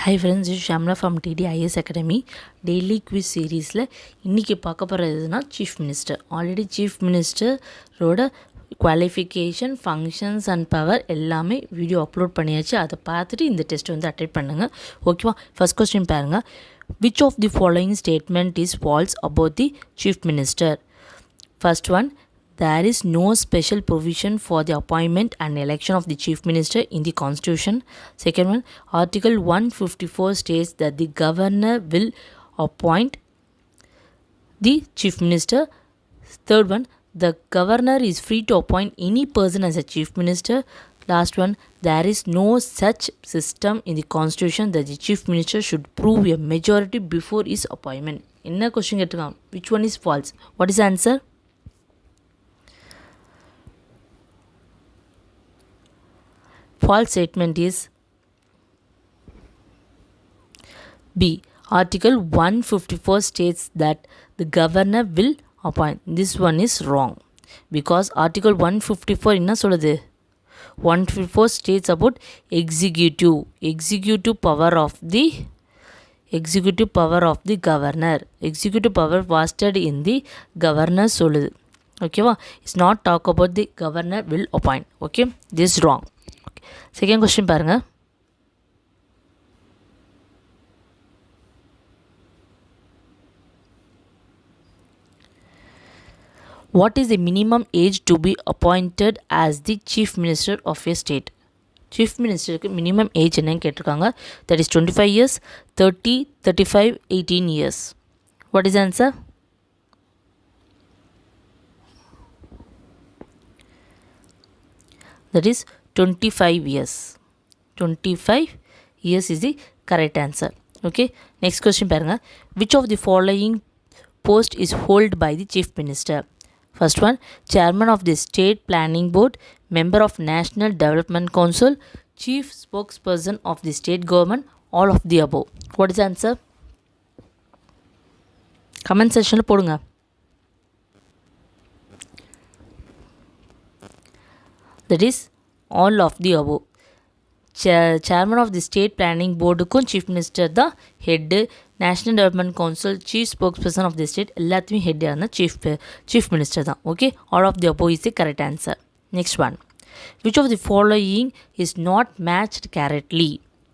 Hi friends, this is Shamla from TDIS Academy. Daily quiz சீரீஸில் இன்றைக்கி பார்க்க போகிறதுனா சீஃப் மினிஸ்டர். ஆல்ரெடி சீஃப் மினிஸ்டரோட குவாலிஃபிகேஷன், ஃபங்க்ஷன்ஸ் அண்ட் பவர் எல்லாமே வீடியோ அப்லோட் பண்ணியாச்சு. அதை பார்த்துட்டு இந்த டெஸ்ட் வந்து அட்டெண்ட் பண்ணுங்கள். ஓகேவா? ஃபர்ஸ்ட் கொஸ்டின் பாருங்கள். Which of the following statement is false about the chief minister? First one, there is no special provision for the appointment and election of the chief minister in the constitution. Second one, article 154 states that the governor will appoint the chief minister. Third one, the governor is free to appoint any person as a chief minister. Last one, there is no such system in the constitution that the chief minister should prove a majority before his appointment. என்ன question கேட்டிருக்காங்க? Which one is false? What is the answer? False statement is B. Article 154 states that the governor will appoint. This one is wrong because Article 154 என்ன சொல்லுது? 154 states about executive power of the governor. Executive power vested in the governor சொல்லுது. ஓகேவா? It's not talk about the governor will appoint. Okay, this is wrong. Second question பாருங்க. What is the minimum age to be appointed as the chief minister of a state? chief ministerக்கு minimum age என்னன்னு கேட்டிருக்காங்க. That is 25 years, 30, 35, 18 years. What is the answer? That is 25 years. 25 years is the correct answer. Okay, next question பாருங்க. Which of the following post is held by the chief minister? First one, chairman of the state planning board, member of national development council, chief spokesperson of the state government, all of the above. What is the answer? comment sectionல போடுங்க. That is all of the above. chairman of the state planning போர்டுக்கும் chief minister தான் head. National development council chief spokesperson of the state எல்லாத்தையும் head இருந்தால் chief minister தான். Okay, all of the above is the correct answer. Next one, which of the following is not matched correctly?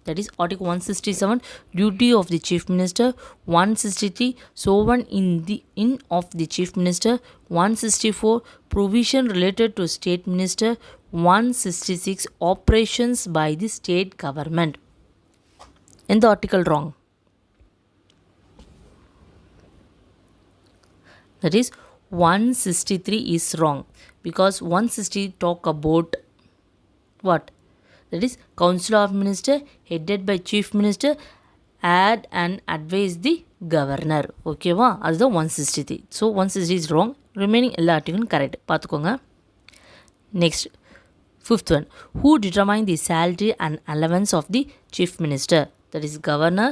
That is article 167, duty of the chief minister. 163, sworn in of the chief minister. 164, provision related to state minister. 166, operations by the state government. In the article wrong? That is 163 is wrong because 160 talk about what? That is council of minister headed by chief minister add and advise the governor. Okay வா? அதுதான் 163. So 160 is wrong. Remaining எல்லா ஆர்டிகளும் correct. பார்த்துக்கோங்க. Next, fifth one, who determine the salary and allowance of the chief minister? That is governor,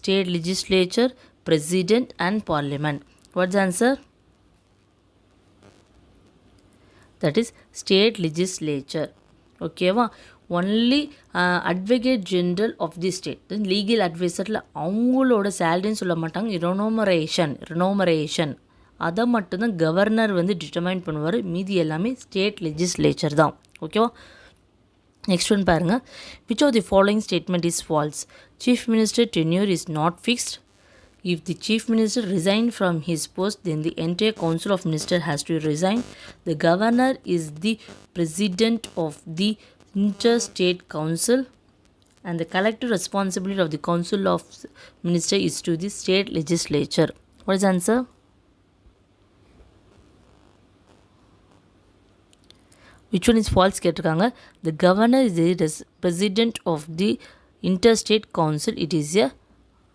state legislature, president and parliament. What's the answer? That is state legislature. Okay வா? Only advocate general of the state, legal அட்வைசரில் அவங்களோட சேலரின்னு சொல்ல மாட்டாங்க. ரினோமரேஷன் அதை மட்டும்தான் governor வந்து determine பண்ணுவார். மீதி எல்லாமே ஸ்டேட் லெஜிஸ்லேச்சர் தான். ஓகேவா? நெக்ஸ்ட் ஒன் பாருங்கள். Which of the following statement is false? Chief minister tenure is not fixed. If the chief minister resigns from his post, then the entire council of ministers has to resign. The governor is the president of the interstate council and the collective responsibility of the council of ministers is to the state legislature. What is the answer? Which one is false கேட்டிருக்காங்க. The governor is the president of the interstate council. It is a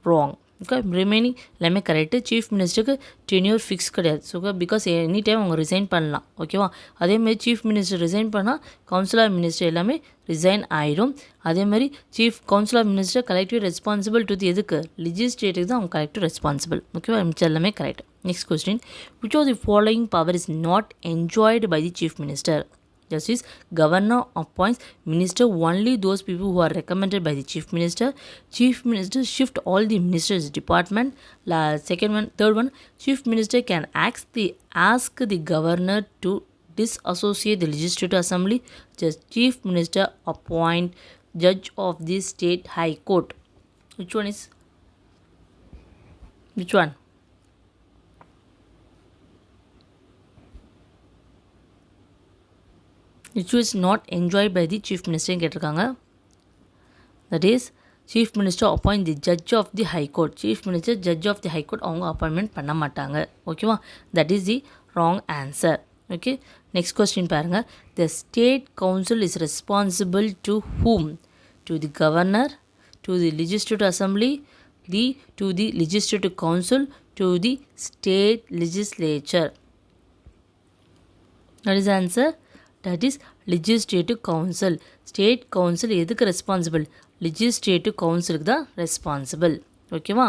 wrong. Okay, remaining எல்லாமே correct. Chief மினிஸ்டருக்கு tenure fix கிடையாது. So because any time அவங்க resign பண்ணலாம். ஓகேவா? அதேமாதிரி chief minister resign பண்ணால் council of minister எல்லாமே ரிசைன் ஆயிடும். அதேமாதிரி council of minister collective responsible to எதுக்கு? லெஜிஸ்லேட்டிவ் தான் அவங்க கலெக்டிவ் ரெஸ்பான்சிபிள். ஓகேவா? மிச்சம் எல்லாமே correct. Next question, which of the following power is not enjoyed by the chief minister? Justice. Governor appoints minister only those people who are recommended by the chief minister. Chief minister shift all the ministers department. Second one, third one, chief minister can ask the governor to disassociate the legislative assembly. Just chief minister appoint judge of the state high court. Which one is? Which one? Which was not enjoyed by the chief minister கேட்டிருக்காங்க. That is, chief minister appoint the judge of the high court. Chief minister judge of the high court அவங்க appointment பண்ண மாட்டாங்க. ஓகேவா? That is the wrong answer. Okay. Next question பாருங்க. The state council is responsible to whom? To the governor, to the legislative assembly, to the legislative council, to the state legislature. What is the answer? That is legislative council. State council எதுக்கு responsible? Legislative councilக்கு தான் responsible. ஓகேவா?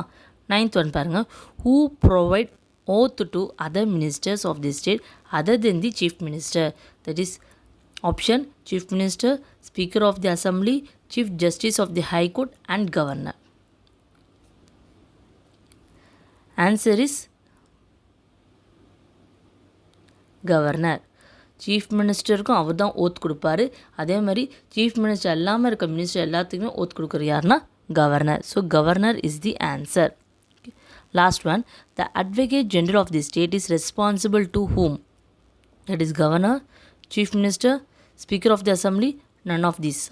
9th one பாருங்க. Who provide oath to other ministers of the state other than the chief minister? That is option chief minister, speaker of the assembly, chief justice of the high court and governor. Answer is governor. Chief மினிஸ்டருக்கும் அவர் தான் oath கொடுப்பாரு. அதே மாதிரி chief minister இல்லாமல் இருக்க minister எல்லாத்துக்குமே oath கொடுக்குற யாருன்னா governor. So governor is the answer. Last one, the advocate general of the state is responsible to whom? That is governor, chief minister, speaker of the assembly, none of this.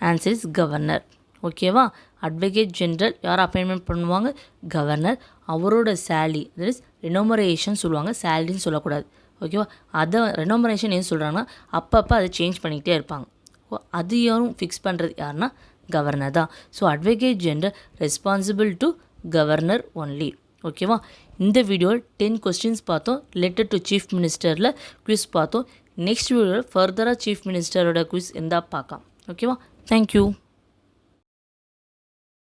Answer is governor. ஓகேவா? Advocate general யார் appointment பண்ணுவாங்க? Governor. அவரோட salary, that is remuneration சொல்லுவாங்க, சேலரின்னு சொல்லக்கூடாது. ஓகேவா? அதை ரெனோமரேஷன் ஏன் சொல்கிறாங்கன்னா அப்பப்போ அதை சேஞ்ச் பண்ணிக்கிட்டே இருப்பாங்க. அது யாரும் ஃபிக்ஸ் பண்ணுறது யாருன்னா கவர்னர் தான். So advocate general responsible to governor only. ஓகேவா? இந்த வீடியோவில் 10 கொஸ்டின்ஸ் பார்த்தோம். ரிலேட்டட் டு சீஃப் மினிஸ்டரில் குவிஸ் பார்த்தோம். நெக்ஸ்ட் வீடியோவில் ஃபர்தராக சீஃப் மினிஸ்டரோட குவிஸ் இருந்தால் பார்க்கலாம். ஓகேவா? தேங்க்யூ.